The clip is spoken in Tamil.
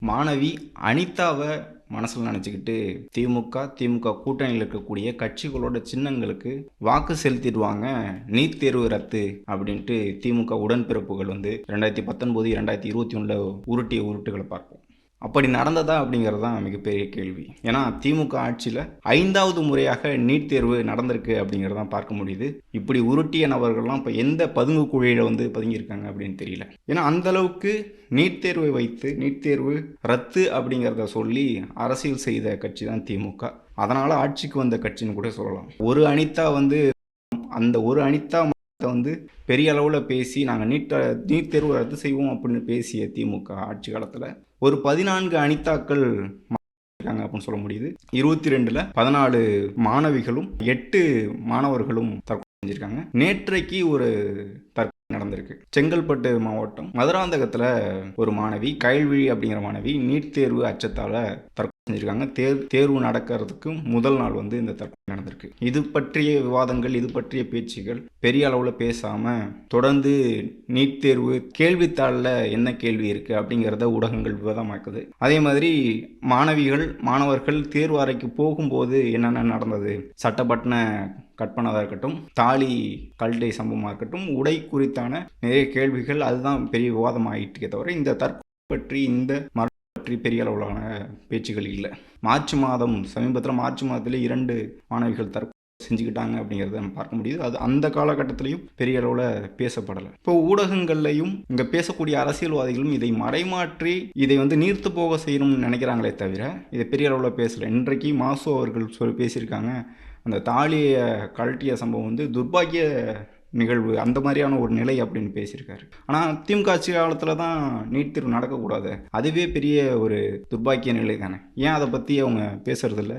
மாணவி அனிதாவ மனசுல நினச்சிக்கிட்டு திமுக கூட்டணியில் இருக்கக்கூடிய கட்சிகளோட சின்னங்களுக்கு வாக்கு செலுத்திடுவாங்க. நீட் தேர்வு ரத்து அப்படின்ட்டு திமுக உடன்பிறப்புகள் 2019 2021 உருட்டிய உருட்டுகளை பார்ப்போம். அப்படி நடந்ததா அப்படிங்கிறது தான் மிகப்பெரிய கேள்வி. ஏன்னா திமுக ஆட்சியில் 5வது முறையாக நீட் தேர்வு நடந்திருக்கு அப்படிங்கிறதான் பார்க்க முடியுது. இப்படி உருட்டிய நபர்கள்லாம் இப்போ எந்த பதுங்கு குழியில் பதுங்கியிருக்காங்க அப்படின்னு தெரியல. ஏன்னா அந்த அளவுக்கு நீட் தேர்வை வைத்து நீட் தேர்வு ரத்து அப்படிங்கிறத சொல்லி அரசியல் செய்த கட்சி தான் திமுக. அதனால ஆட்சிக்கு வந்த கட்சின்னு கூட சொல்லலாம். ஒரு அனிதா அந்த ஒரு அனிதா பெரிய அளவில் பேசி நாங்கள் நீட் தேர்வு ரத்து செய்வோம் அப்படின்னு பேசிய திமுக ஆட்சி காலத்தில் ஒரு 14 அனிதாக்கள் இருக்காங்க அப்படின்னு சொல்ல முடியுது. 22ல் 14 மாணவிகளும் 8 மாணவர்களும் தற்கொலை செஞ்சிருக்காங்க. நேற்றைக்கு ஒரு தற்கொலை நடந்திருக்கு. செங்கல்பட்டு மாவட்டம் மதுராந்தகத்தில் ஒரு மாணவி கயல்விழி அப்படிங்கிற மாணவி நீட் தேர்வு அச்சத்தால் தற்கொலை செஞ்சிருக்காங்க. தேர்வு நடக்கிறதுக்கு முதல் நாள் இந்த தற்கொலை நடந்திருக்கு. இது பற்றிய விவாதங்கள், இது பற்றிய பேச்சுகள் பெரிய அளவில் பேசாமல் தொடர்ந்து நீட் தேர்வு கேள்வித்தாளில் என்ன கேள்வி இருக்குது அப்படிங்கிறத ஊடகங்கள் விவாதமாக்குது. அதே மாதிரி மாணவர்கள் தேர்வு அறைக்கு போகும்போது என்னென்ன நடந்தது, சட்டப்பட்டனை கட் பண்ணதாக இருக்கட்டும், தாலி கல்டை சம்பவமாக இருக்கட்டும், உடை குறித்தான நிறைய கேள்விகள் அதுதான் பெரிய விவாதம் ஆகிட்டுக்கே தவிர இந்த தற்கொலை பற்றி பற்றி பெரிய அளவிலான பேச்சுகள் இல்லை. சமீபத்தில் மார்ச் மாதத்தில் 2 மாணவிகள் தற்கொலை செஞ்சுக்கிட்டாங்க அப்படிங்கிறத நம்ம பார்க்க முடியுது. அது அந்த காலகட்டத்திலையும் பெரிய அளவில் பேசப்படலை. இப்போ ஊடகங்கள்லையும் இங்கே பேசக்கூடிய அரசியல்வாதிகளும் இதை மறைமாற்றி இதை நீர்த்து போக செய்யணும்னு நினைக்கிறாங்களே தவிர இதை பெரிய அளவில் பேசலை. இன்றைக்கு மாசு அவர்கள் பேசியிருக்காங்க, அந்த தாலியை கழட்டிய சம்பவம் துர்பாக்கிய நிகழ்வு, அந்த மாதிரியான ஒரு நிலை அப்படின்னு பேசியிருக்காரு. ஆனால் திமுக ஆட்சி காலத்தில் தான் நீட் தேர்வு நடக்கக்கூடாது, அதுவே பெரிய ஒரு துர்பாக்கிய நிலை தானே. ஏன் அதை பற்றி அவங்க பேசுறதில்ல?